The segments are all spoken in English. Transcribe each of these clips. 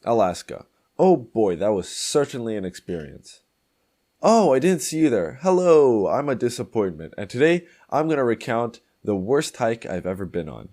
Alaska. Oh boy, that was certainly an experience. Oh, I didn't see you there. Hello, I'm a disappointment, and today I'm going to recount the worst hike I've ever been on.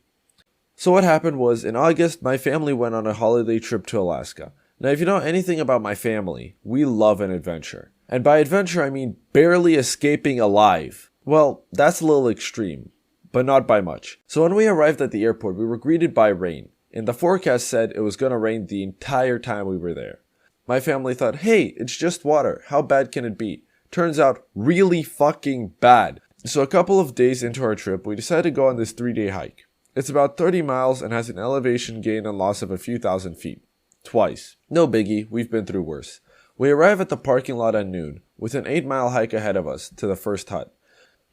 So what happened was, in August, my family went on a holiday trip to Alaska. Now, if you know anything about my family, we love an adventure. And by adventure, I mean barely escaping alive. Well, that's a little extreme, but not by much. So when we arrived at the airport, we were greeted by rain. And the forecast said it was going to rain the entire time we were there. My family thought, hey, it's just water. How bad can it be? Turns out, really fucking bad. So a couple of days into our trip, we decided to go on this 3-day hike. It's about 30 miles and has an elevation gain and loss of a few thousand feet. Twice. No biggie, we've been through worse. We arrive at the parking lot at noon, with an 8-mile hike ahead of us to the first hut.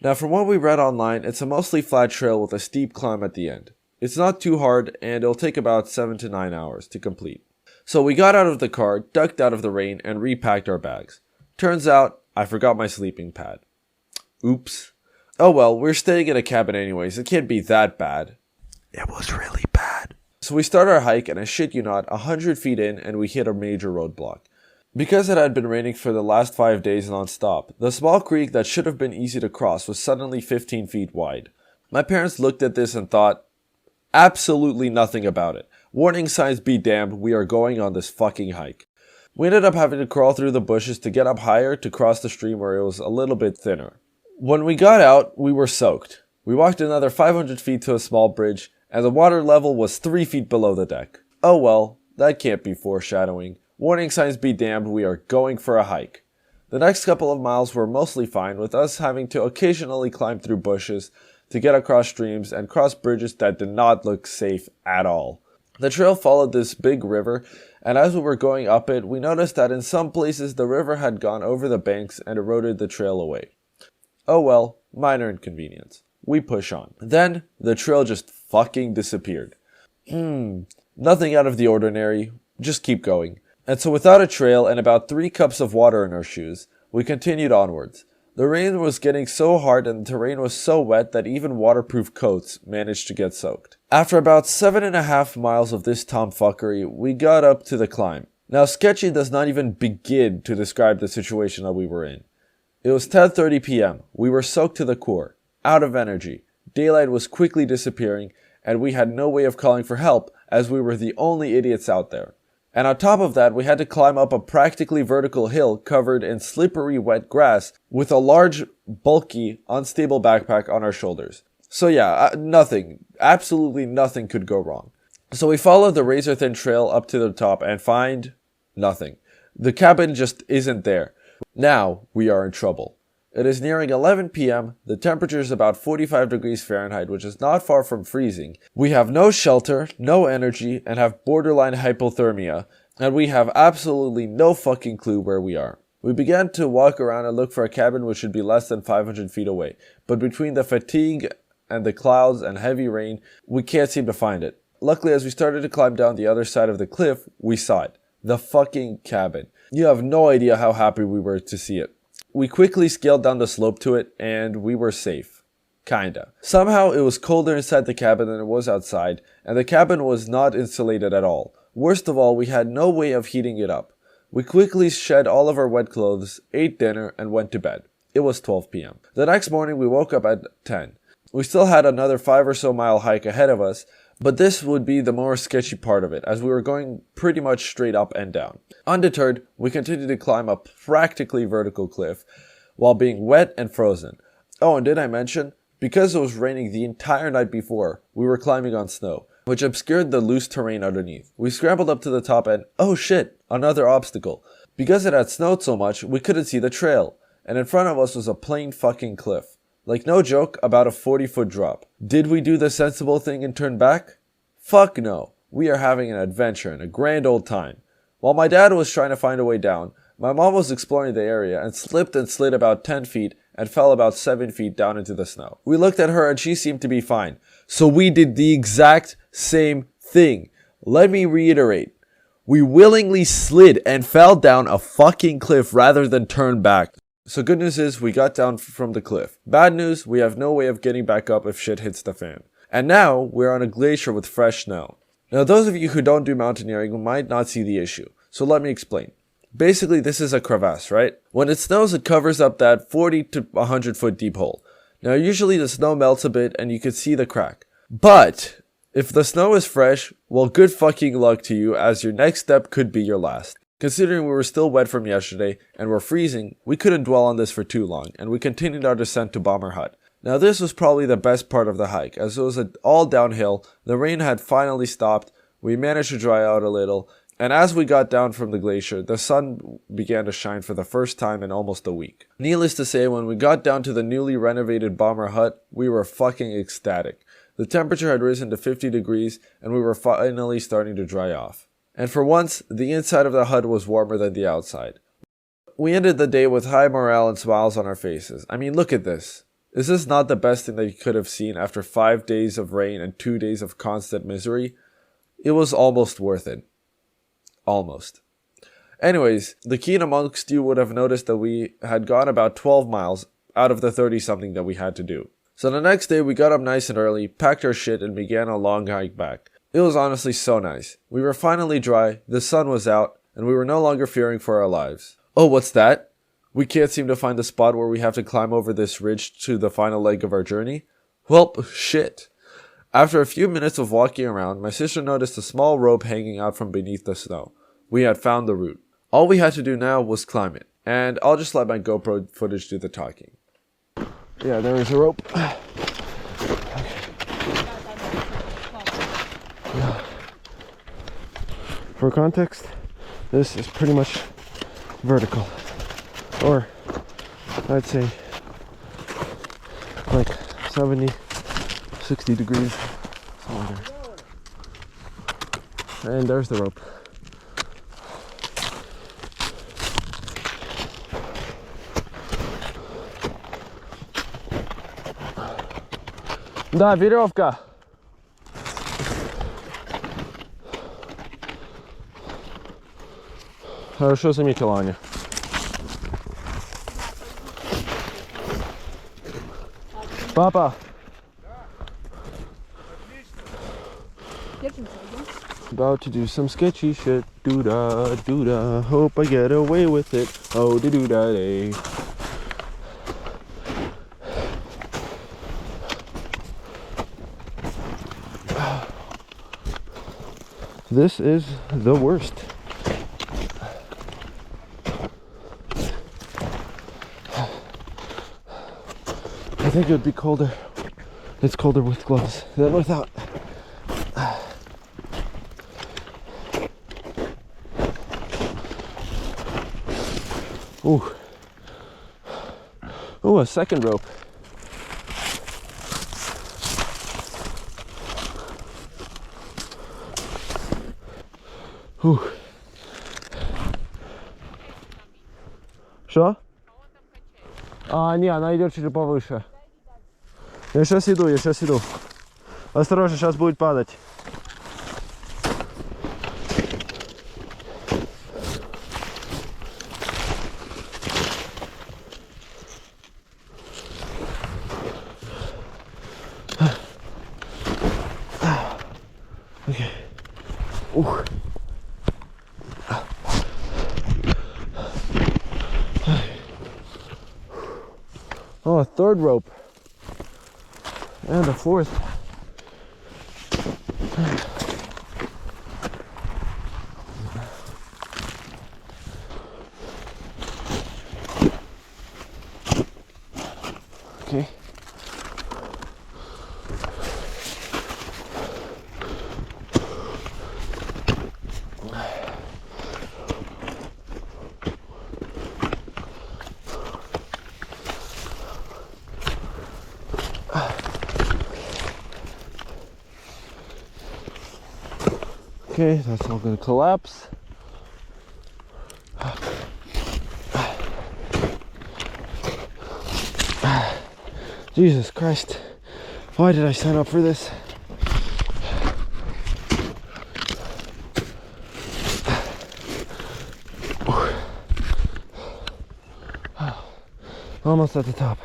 Now from what we read online, it's a mostly flat trail with a steep climb at the end. It's not too hard, and it'll take about 7 to 9 hours to complete. So we got out of the car, ducked out of the rain, and repacked our bags. Turns out, I forgot my sleeping pad. Oops. Oh well, we're staying in a cabin anyways, it can't be that bad. It was really bad. So we start our hike, and I shit you not, 100 feet in, and we hit a major roadblock. Because it had been raining for the last 5 days non-stop, the small creek that should have been easy to cross was suddenly 15 feet wide. My parents looked at this and thought, absolutely nothing about it. Warning signs be damned, we are going on this fucking hike. We ended up having to crawl through the bushes to get up higher to cross the stream where it was a little bit thinner. When we got out, we were soaked. We walked another 500 feet to a small bridge, and the water level was 3 feet below the deck. Oh well, that can't be foreshadowing. Warning signs be damned, we are going for a hike. The next couple of miles were mostly fine, with us having to occasionally climb through bushes to get across streams and cross bridges that did not look safe at all. The trail followed this big river, and as we were going up it, we noticed that in some places the river had gone over the banks and eroded the trail away. Oh well, minor inconvenience. We push on. Then, the trail just fucking disappeared. Nothing out of the ordinary, just keep going. And so without a trail and about 3 cups of water in our shoes, we continued onwards. The rain was getting so hard and the terrain was so wet that even waterproof coats managed to get soaked. After about 7.5 miles of this tomfuckery, we got up to the climb. Now sketchy does not even begin to describe the situation that we were in. It was 10:30 p.m. We were soaked to the core, out of energy. Daylight was quickly disappearing, and we had no way of calling for help as we were the only idiots out there. And on top of that, we had to climb up a practically vertical hill covered in slippery wet grass with a large, bulky, unstable backpack on our shoulders. So yeah, nothing, absolutely nothing could go wrong. So we followed the razor-thin trail up to the top and find nothing. The cabin just isn't there. Now we are in trouble. It is nearing 11 p.m., the temperature is about 45 degrees Fahrenheit, which is not far from freezing. We have no shelter, no energy, and have borderline hypothermia, and we have absolutely no fucking clue where we are. We began to walk around and look for a cabin which should be less than 500 feet away, but between the fatigue and the clouds and heavy rain, we can't seem to find it. Luckily, as we started to climb down the other side of the cliff, we saw it. The fucking cabin. You have no idea how happy we were to see it. We quickly scaled down the slope to it, and we were safe. Kinda. Somehow, it was colder inside the cabin than it was outside, and the cabin was not insulated at all. Worst of all, we had no way of heating it up. We quickly shed all of our wet clothes, ate dinner, and went to bed. It was 12 p.m. The next morning, we woke up at 10. We still had another 5 or so mile hike ahead of us, but this would be the more sketchy part of it, as we were going pretty much straight up and down. Undeterred, we continued to climb a practically vertical cliff, while being wet and frozen. Oh, and did I mention? Because it was raining the entire night before, we were climbing on snow, which obscured the loose terrain underneath. We scrambled up to the top and, oh shit, another obstacle. Because it had snowed so much, we couldn't see the trail, and in front of us was a plain fucking cliff. Like no joke, about a 40-foot drop. Did we do the sensible thing and turn back? Fuck no. We are having an adventure and a grand old time. While my dad was trying to find a way down, my mom was exploring the area and slipped and slid about 10 feet and fell about 7 feet down into the snow. We looked at her and she seemed to be fine. So we did the exact same thing. Let me reiterate. We willingly slid and fell down a fucking cliff rather than turn back. So good news is we got down from the cliff. Bad news, we have no way of getting back up if shit hits the fan. And now we're on a glacier with fresh snow. Now, those of you who don't do mountaineering might not see the issue, so let me explain. Basically, this is a crevasse, right? When it snows, it covers up that 40 to 100 foot deep hole. Now, usually the snow melts a bit and you can see the crack. But if the snow is fresh, well, good fucking luck to you, as your next step could be your last. Considering we were still wet from yesterday and were freezing, we couldn't dwell on this for too long, and we continued our descent to Bomber Hut. Now, this was probably the best part of the hike, as it was all downhill, the rain had finally stopped, we managed to dry out a little, and as we got down from the glacier, the sun began to shine for the first time in almost a week. Needless to say, when we got down to the newly renovated Bomber Hut, we were fucking ecstatic. The temperature had risen to 50 degrees, and we were finally starting to dry off. And for once, the inside of the hut was warmer than the outside. We ended the day with high morale and smiles on our faces. I mean, look at this. Is this not the best thing that you could have seen after 5 days of rain and 2 days of constant misery? It was almost worth it. Almost. Anyways, the keen amongst you would have noticed that we had gone about 12 miles out of the 30-something that we had to do. So the next day we got up nice and early, packed our shit, and began a long hike back. It was honestly so nice. We were finally dry, the sun was out, and we were no longer fearing for our lives. Oh, what's that? We can't seem to find the spot where we have to climb over this ridge to the final leg of our journey? Well, shit. After a few minutes of walking around, my sister noticed a small rope hanging out from beneath the snow. We had found the route. All we had to do now was climb it, and I'll just let my GoPro footage do the talking. Yeah, there is a rope. Okay. Yeah. For context, this is pretty much vertical, or I'd say like 70, 60 degrees. And there's the rope. Да, веревка. Хорошо заметила, Аня. Папа. About to do some sketchy shit. Doo-da, doo-da. Hope I get away with it. Oh, doo-da-day. This is the worst. I think it would be colder. It's colder with gloves than without. Ooh. Ooh, a second rope. Ooh. Что? Не, она идет чуть повыше. Я сейчас иду. Осторожно, сейчас будет падать. Okay. Ooh. Oh, a third rope. And a fourth. Okay. Okay, that's all gonna collapse. Jesus Christ, why did I sign up for this? Almost at the top.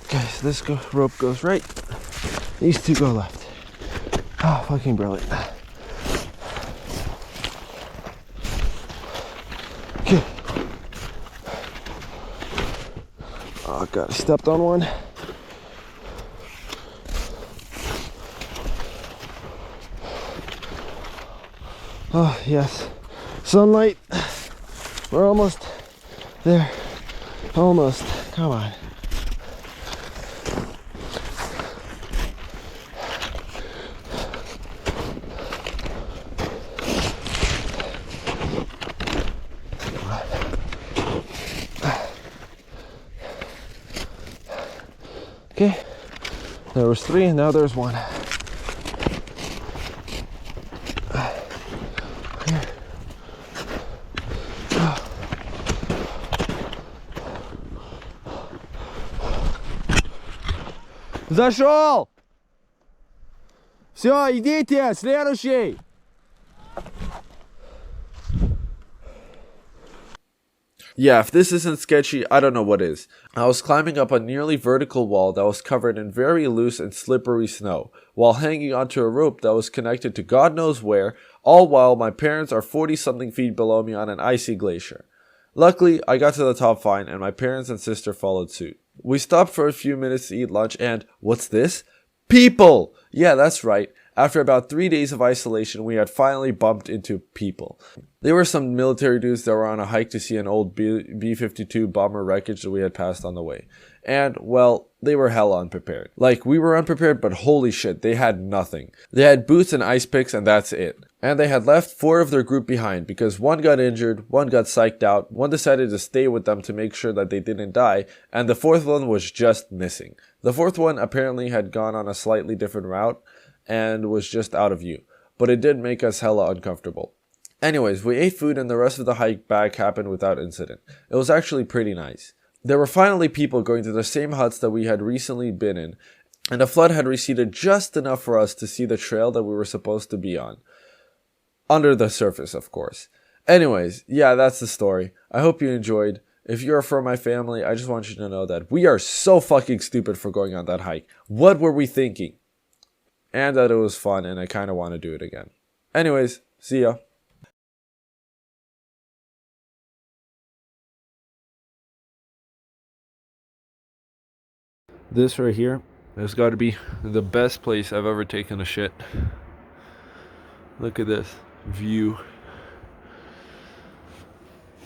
Okay, so this rope goes right, these two go left. Oh, fucking brilliant. Okay. Oh god, I stepped on one. Oh yes, sunlight. We're almost there. Almost. Come on. Okay, there was 3 and now there's 1. Зашел! Все, идите, следующий! Yeah, if this isn't sketchy, I don't know what is. I was climbing up a nearly vertical wall that was covered in very loose and slippery snow, while hanging onto a rope that was connected to God knows where, all while my parents are 40-something feet below me on an icy glacier. Luckily, I got to the top fine, and my parents and sister followed suit. We stopped for a few minutes to eat lunch, and what's this? People! Yeah, that's right. After about 3 days of isolation, we had finally bumped into people. They were some military dudes that were on a hike to see an old B-52 bomber wreckage that we had passed on the way. And, well, they were hella unprepared. Like, we were unprepared, but holy shit, they had nothing. They had boots and ice picks, and that's it. And they had left 4 of their group behind because 1 got injured, 1 got psyched out, 1 decided to stay with them to make sure that they didn't die, and the 4th one was just missing. The 4th one apparently had gone on a slightly different route and was just out of view, but it did make us hella uncomfortable. Anyways, we ate food and the rest of the hike back happened without incident. It was actually pretty nice. There were finally people going to the same huts that we had recently been in, and the flood had receded just enough for us to see the trail that we were supposed to be on. Under the surface, of course. Anyways, yeah, that's the story. I hope you enjoyed. If you're from my family, I just want you to know that we are so fucking stupid for going on that hike. What were we thinking? And that it was fun and I kind of want to do it again. Anyways, see ya. This right here has got to be the best place I've ever taken a shit. Look at this view.